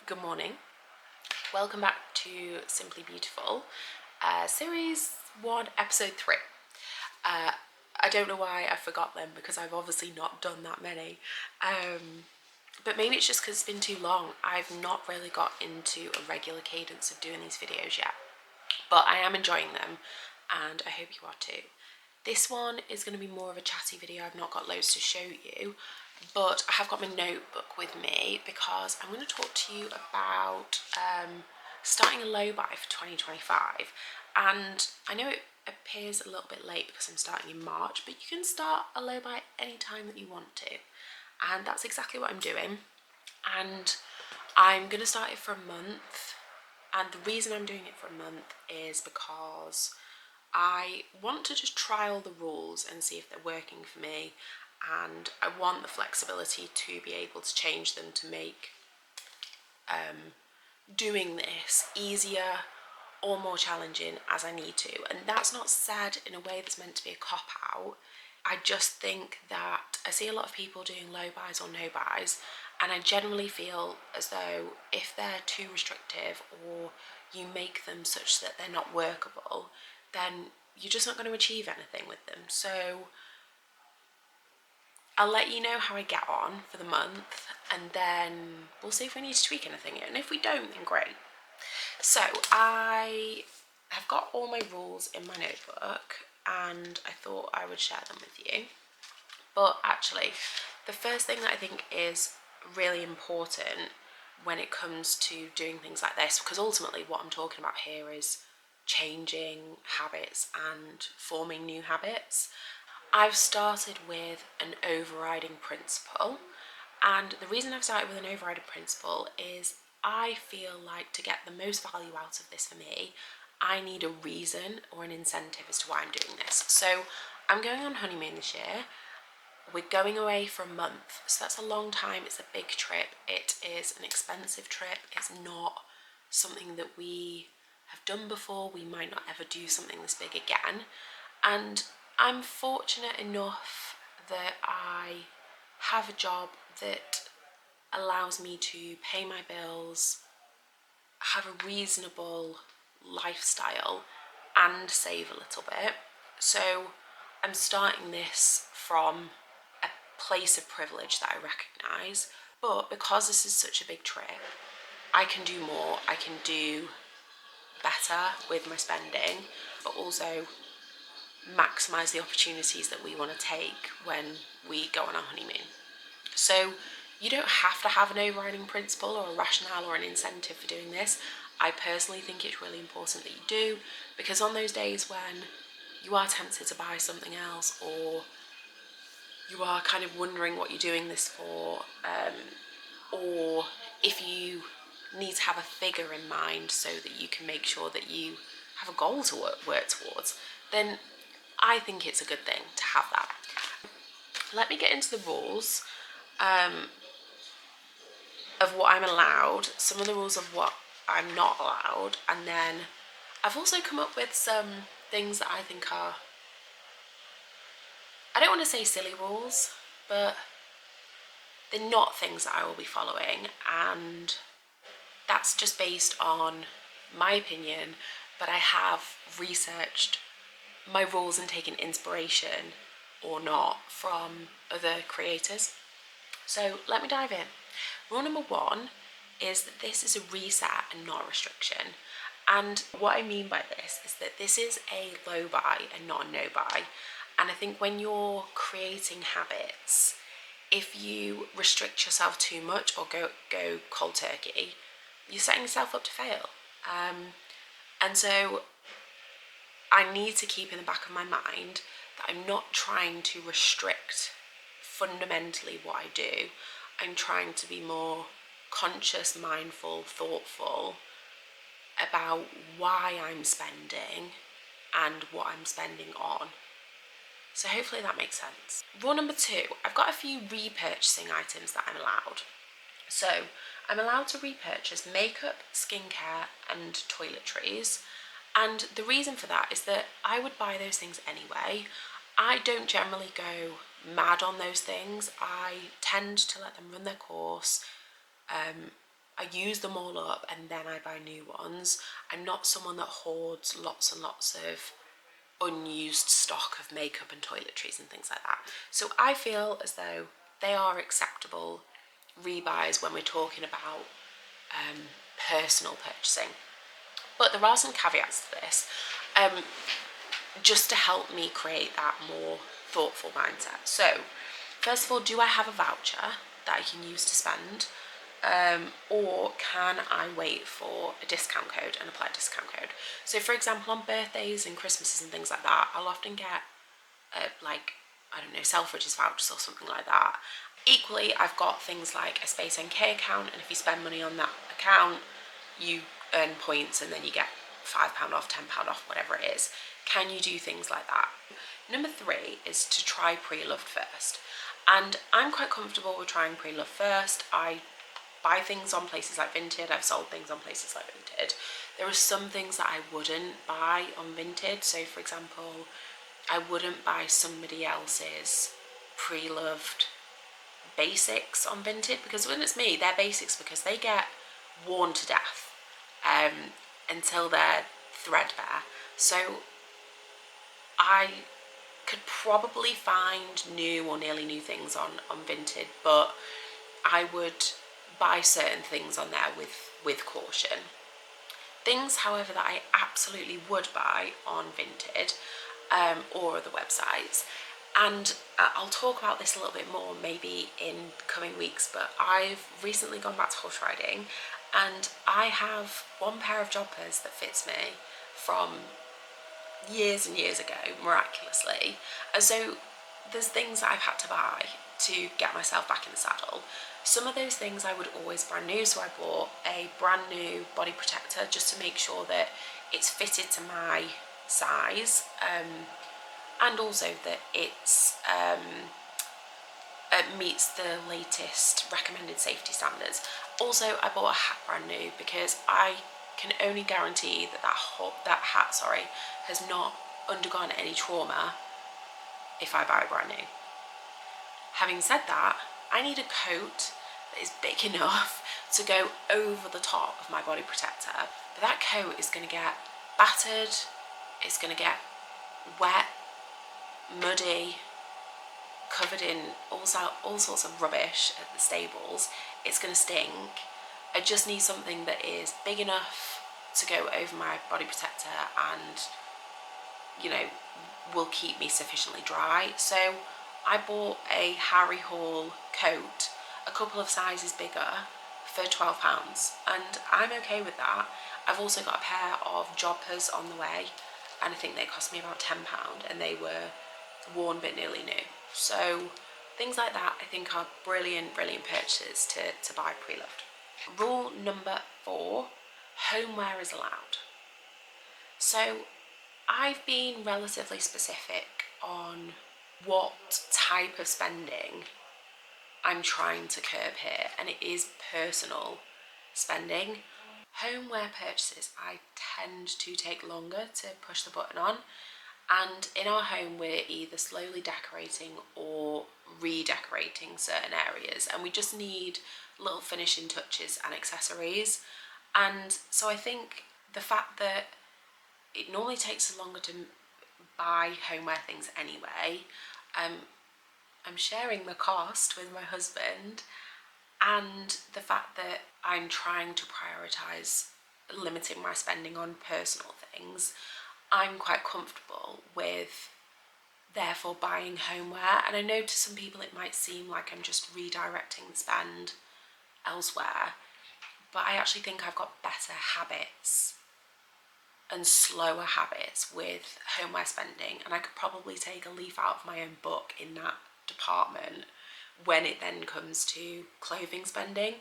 Good morning. Welcome back to Simply Beautiful, Series 1, Episode 3. I don't know why I forgot them because I've obviously not done that many. But maybe it's just because it's been too long. I've not really got into a regular cadence of doing these videos yet. But I am enjoying them and I hope you are too. This one is going to be more of a chatty video. I've not got loads to show you, but I have got my notebook with me because I'm going to talk to you about starting a low buy for 2025. And I know it appears a little bit late because I'm starting in March, but you can start a low buy any time that you want to. And that's exactly what I'm doing. And I'm going to start it for a month. And the reason I'm doing it for a month is because I want to just try all the rules and see if they're working for me, and I want the flexibility to be able to change them to make doing this easier or more challenging as I need to. And that's not said in a way that's meant to be a cop-out. I just think that I see a lot of people doing low buys or no buys, and I generally feel as though if they're too restrictive or you make them such that they're not workable, then you're just not going to achieve anything with them. So I'll let you know how I get on for the month, and then we'll see if we need to tweak anything. And if we don't, then great. So I have got all my rules in my notebook and I thought I would share them with you. But actually, the first thing that I think is really important when it comes to doing things like this, because ultimately what I'm talking about here is changing habits and forming new habits. I've started with an overriding principle, and the reason I've started with an overriding principle is I feel like to get the most value out of this for me, I need a reason or an incentive as to why I'm doing this. So I'm going on honeymoon this year. We're going away for a month, so that's a long time. It's a big trip. It is an expensive trip. It's not something that we have done before. We might not ever do something this big again. And I'm fortunate enough that I have a job that allows me to pay my bills, have a reasonable lifestyle, and save a little bit. So I'm starting this from a place of privilege that I recognise, but because this is such a big trip, I can do more, I can do better with my spending, but also maximise the opportunities that we want to take when we go on our honeymoon. So you don't have to have an overriding principle or a rationale or an incentive for doing this. I personally think it's really important that you do, because on those days when you are tempted to buy something else, or you are kind of wondering what you're doing this for, or if you need to have a figure in mind so that you can make sure that you have a goal to work towards, then I think it's a good thing to have that. Let me get into the rules of what I'm allowed, some of the rules of what I'm not allowed, and then I've also come up with some things that I think are, I don't want to say silly rules, but they're not things that I will be following, and that's just based on my opinion, but I have researched my rules and taken inspiration or not from other creators. So let me dive in. Rule number 1 is that this is a reset and not a restriction. And what I mean by this is that this is a low buy and not a no buy. And I think when you're creating habits, if you restrict yourself too much or go cold turkey, you're setting yourself up to fail. And so I need to keep in the back of my mind that I'm not trying to restrict fundamentally what I do. I'm trying to be more conscious, mindful, thoughtful about why I'm spending and what I'm spending on. So hopefully that makes sense. Rule number 2, I've got a few repurchasing items that I'm allowed. So I'm allowed to repurchase makeup, skincare, and toiletries. And the reason for that is that I would buy those things anyway. I don't generally go mad on those things. I tend to let them run their course. I use them all up and then I buy new ones. I'm not someone that hoards lots and lots of unused stock of makeup and toiletries and things like that. So I feel as though they are acceptable rebuys when we're talking about personal purchasing. But there are some caveats to this, just to help me create that more thoughtful mindset. So, first of all, do I have a voucher that I can use to spend? Or can I wait for a discount code and apply a discount code? So for example, on birthdays and Christmases and things like that, I'll often get like, I don't know, Selfridges vouchers or something like that. Equally, I've got things like a Space NK account, and if you spend money on that account, you earn points and then you get £5 off, £10 off, whatever it is. Can you do things like that? Number 3 is to try pre-loved first. And I'm quite comfortable with trying pre-loved first. I buy things on places like Vinted. I've sold things on places like Vinted. There are some things that I wouldn't buy on Vinted. So for example, I wouldn't buy somebody else's pre-loved basics on Vinted, because when it's me, they're basics because they get worn to death until they're threadbare. So I could probably find new or nearly new things on Vinted, but I would buy certain things on there with caution. Things, however, that I absolutely would buy on Vinted or other websites, and I'll talk about this a little bit more maybe in coming weeks, but I've recently gone back to horse riding and I have one pair of joggers that fits me from years and years ago, miraculously. And so there's things that I've had to buy to get myself back in the saddle. Some of those things I would always brand new, so I bought a brand new body protector just to make sure that it's fitted to my size, and also that it meets the latest recommended safety standards. Also, I bought a hat brand new because I can only guarantee that that hat has not undergone any trauma if I buy it brand new. Having said that, I need a coat that is big enough to go over the top of my body protector. But that coat is going to get battered, it's going to get wet, muddy, covered in all sorts of rubbish at the stables. It's going to stink. I just need something that is big enough to go over my body protector and, you know, will keep me sufficiently dry. So I bought a Harry Hall coat, a couple of sizes bigger, for £12, and I'm okay with that. I've also got a pair of joggers on the way, and I think they cost me about £10, and they were worn but nearly new. So things like that I think are brilliant purchases to buy pre-loved. Rule number 4, homeware is allowed. So I've been relatively specific on what type of spending I'm trying to curb here, and it is personal spending. Homeware purchases I tend to take longer to push the button on, and in our home we're either slowly decorating or redecorating certain areas, and we just need little finishing touches and accessories. And so I think the fact that it normally takes us longer to buy homeware things anyway, I'm sharing the cost with my husband, and the fact that I'm trying to prioritise limiting my spending on personal things, I'm quite comfortable with therefore buying homeware. And I know to some people it might seem like I'm just redirecting the spend elsewhere, but I actually think I've got better habits and slower habits with homeware spending, and I could probably take a leaf out of my own book in that department when it then comes to clothing spending.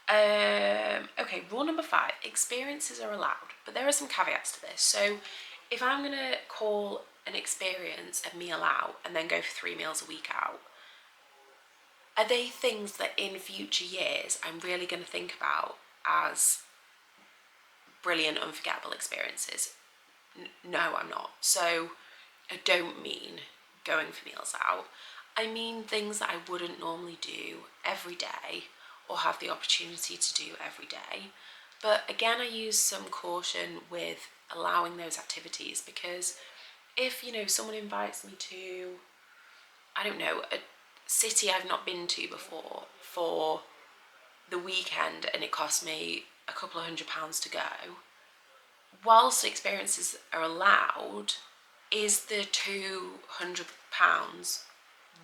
Okay, rule number 5, experiences are allowed, but there are some caveats to this. So if I'm gonna call an experience a meal out and then go for 3 meals a week out, are they things that in future years I'm really going to think about as brilliant, unforgettable experiences? No, I'm not. So I don't mean going for meals out. I mean things that I wouldn't normally do every day or have the opportunity to do every day. But again, I use some caution with allowing those activities, because if, you know, someone invites me to, I don't know, a city I've not been to before for the weekend and it costs me a couple of £100 to go, whilst experiences are allowed, is the £200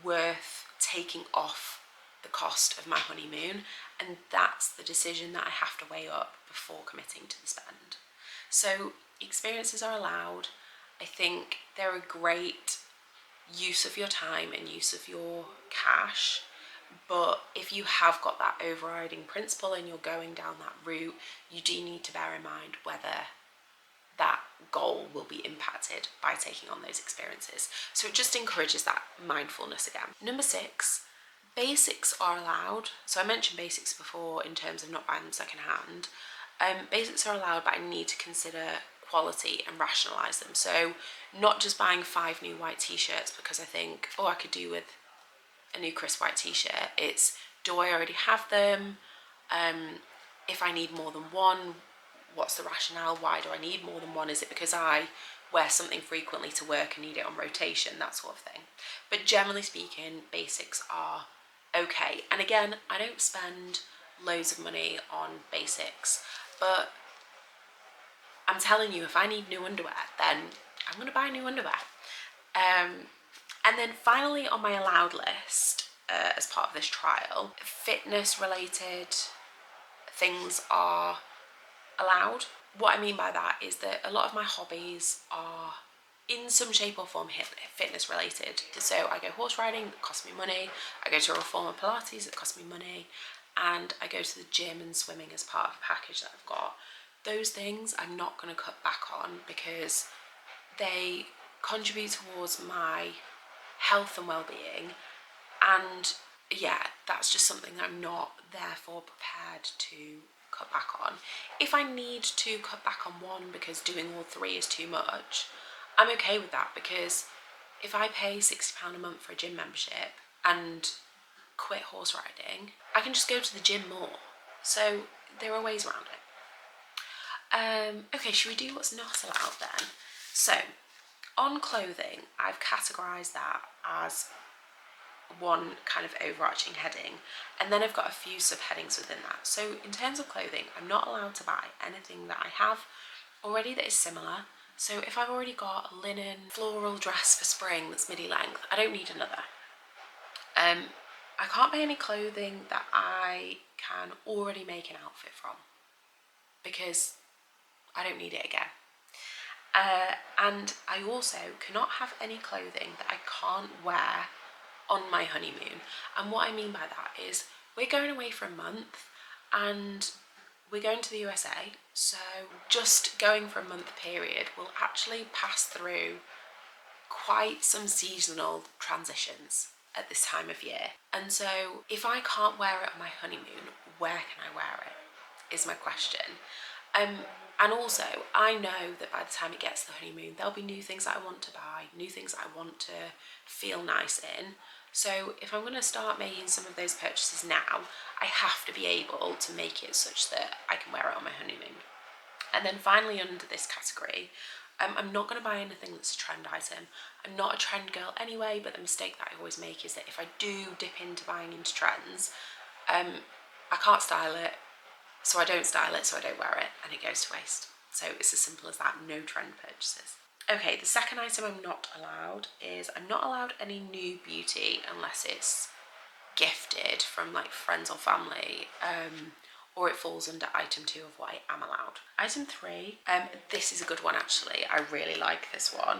worth taking off the cost of my honeymoon? And that's the decision that I have to weigh up before committing to the spend. So experiences are allowed. I think they're a great use of your time and use of your cash, but if you have got that overriding principle and you're going down that route, you do need to bear in mind whether that goal will be impacted by taking on those experiences. So it just encourages that mindfulness again. Number 6, basics are allowed. So I mentioned basics before in terms of not buying them secondhand. Basics are allowed, but I need to consider quality and rationalise them. So not just buying 5 new white t-shirts because I think, oh, I could do with a new crisp white t-shirt. It's, do I already have them? If I need more than one, what's the rationale? Why do I need more than one? Is it because I wear something frequently to work and need it on rotation? That sort of thing. But generally speaking, basics are okay. And again, I don't spend loads of money on basics, but I'm telling you, if I need new underwear, then I'm going to buy new underwear. And then finally on my allowed list, as part of this trial, fitness related things are allowed. What I mean by that is that a lot of my hobbies are in some shape or form fitness related. So I go horse riding, it costs me money. I go to a reformer Pilates, it costs me money. And I go to the gym and swimming as part of a package that I've got. Those things I'm not going to cut back on because they contribute towards my health and well-being, and yeah, that's just something I'm not therefore prepared to cut back on. If I need to cut back on one because doing all 3 is too much, I'm okay with that, because if I pay £60 a month for a gym membership and quit horse riding, I can just go to the gym more. So there are ways around it. Okay, should we do what's not allowed then? So on clothing, I've categorised that as one kind of overarching heading, and then I've got a few subheadings within that. So in terms of clothing, I'm not allowed to buy anything that I have already that is similar. So if I've already got a linen floral dress for spring that's midi length, I don't need another. I can't buy any clothing that I can already make an outfit from, because I don't need it again. And I also cannot have any clothing that I can't wear on my honeymoon. And what I mean by that is we're going away for a month and we're going to the USA. So just going for a month period will actually pass through quite some seasonal transitions at this time of year. And so if I can't wear it on my honeymoon, where can I wear it, is my question. And also, I know that by the time it gets to the honeymoon, there'll be new things that I want to buy, new things that I want to feel nice in. So if I'm going to start making some of those purchases now, I have to be able to make it such that I can wear it on my honeymoon. And then finally, under this category, I'm not going to buy anything that's a trend item. I'm not a trend girl anyway, but the mistake that I always make is that if I do dip into buying into trends, I can't style it. So I don't style it, so I don't wear it, and it goes to waste. So it's as simple as that, no trend purchases. Okay, the second item I'm not allowed is I'm not allowed any new beauty unless it's gifted from like friends or family, or it falls under item 2 of what I am allowed. Item 3, this is a good one actually, I really like this one.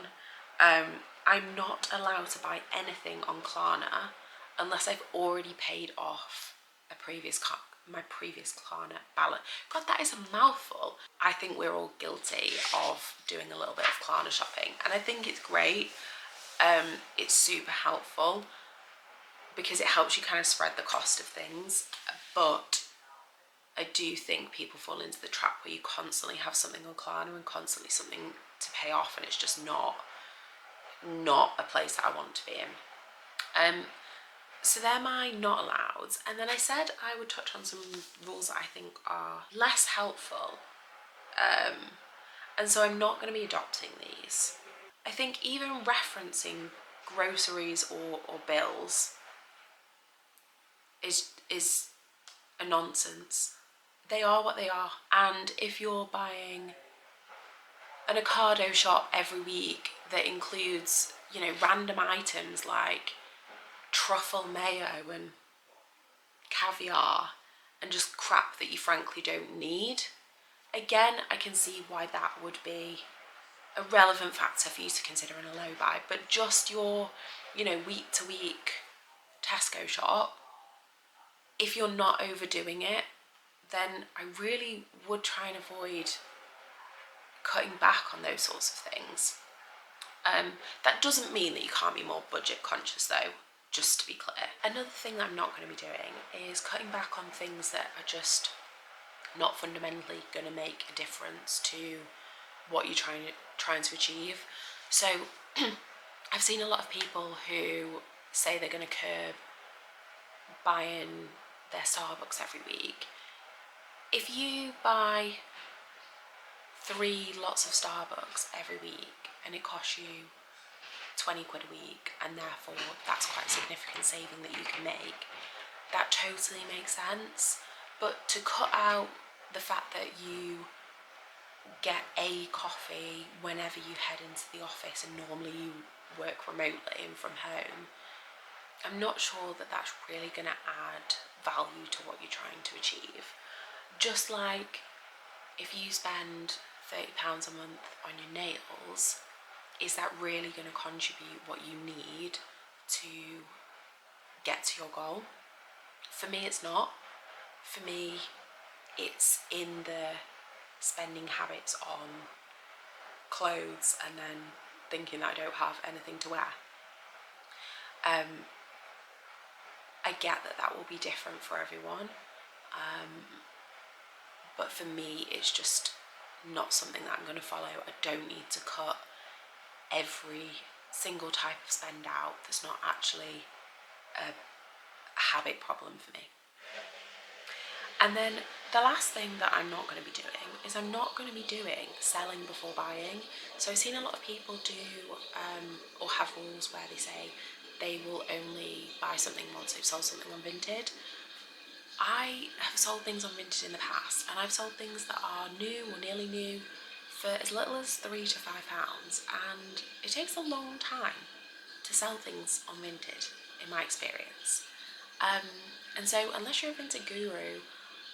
I'm not allowed to buy anything on Klarna unless I've already paid off my previous Klarna balance. God, that is a mouthful. I think we're all guilty of doing a little bit of Klarna shopping, and I think it's great. It's super helpful because it helps you kind of spread the cost of things, but I do think people fall into the trap where you constantly have something on Klarna and constantly something to pay off, and it's just not a place that I want to be in. So they're my not alloweds. And then I said I would touch on some rules that I think are less helpful. And so I'm not going to be adopting these. I think even referencing groceries or bills is a nonsense. They are what they are. And if you're buying an Ocado shop every week that includes, you know, random items like truffle mayo and caviar and just crap that you frankly don't need, again, I can see why that would be a relevant factor for you to consider in a low buy. But just your, you know, week to week Tesco shop, if you're not overdoing it, then I really would try and avoid cutting back on those sorts of things. That doesn't mean that you can't be more budget conscious though, just to be clear. Another thing that I'm not going to be doing is cutting back on things that are just not fundamentally going to make a difference to what you're trying to achieve. So I've seen a lot of people who say they're going to curb buying their Starbucks every week. If you buy 3 lots of Starbucks every week and it costs you 20 quid a week, and therefore that's quite a significant saving that you can make, that totally makes sense. But to cut out the fact that you get a coffee whenever you head into the office and normally you work remotely and from home, I'm not sure that that's really going to add value to what you're trying to achieve. Just like if you spend £30 a month on your nails, is that really going to contribute what you need to get to your goal? For me, it's not. For me, it's in the spending habits on clothes and then thinking that I don't have anything to wear. I get that that will be different for everyone, but for me it's just not something that I'm going to follow. I don't need to cut every single type of spend out that's not actually a habit problem for me. And then the last thing that I'm not going to be doing is I'm not going to be doing selling before buying. So I've seen a lot of people do or have rules where they say they will only buy something once they've sold something on Vinted. I have sold things on Vinted in the past, and I've sold things that are new or nearly new for as little as £3 to £5, and it takes a long time to sell things on Vinted, in my experience. And so unless you're a Vinted guru,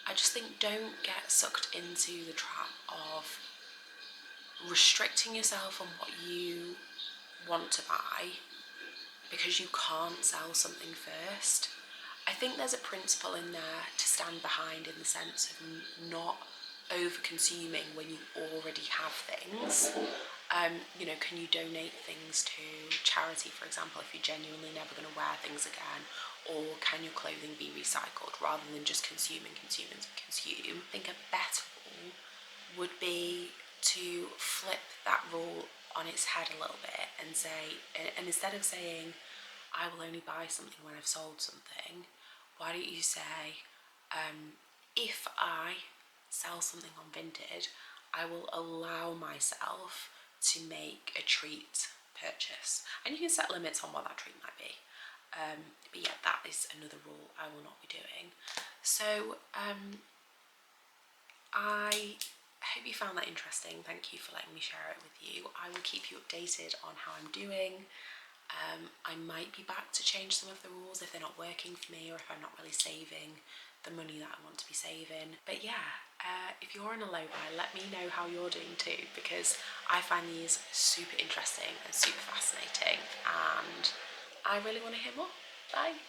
I just think don't get sucked into the trap of restricting yourself on what you want to buy because you can't sell something first. I think there's a principle in there to stand behind, in the sense of not over consuming when you already have things. You know, can you donate things to charity, for example, if you're genuinely never going to wear things again? Or can your clothing be recycled rather than just consume? I think a better rule would be to flip that rule on its head a little bit and say, and instead of saying, I will only buy something when I've sold something, why don't you say, if I sell something on Vinted, I will allow myself to make a treat purchase. And you can set limits on what that treat might be. But yeah, that is another rule I will not be doing. So I hope you found that interesting. Thank you for letting me share it with you. I will keep you updated on how I'm doing. I might be back to change some of the rules if they're not working for me, or if I'm not really saving the money that I want to be saving. But yeah, if you're in a low buy, let me know how you're doing too, because I find these super interesting and super fascinating, and I really want to hear more. Bye.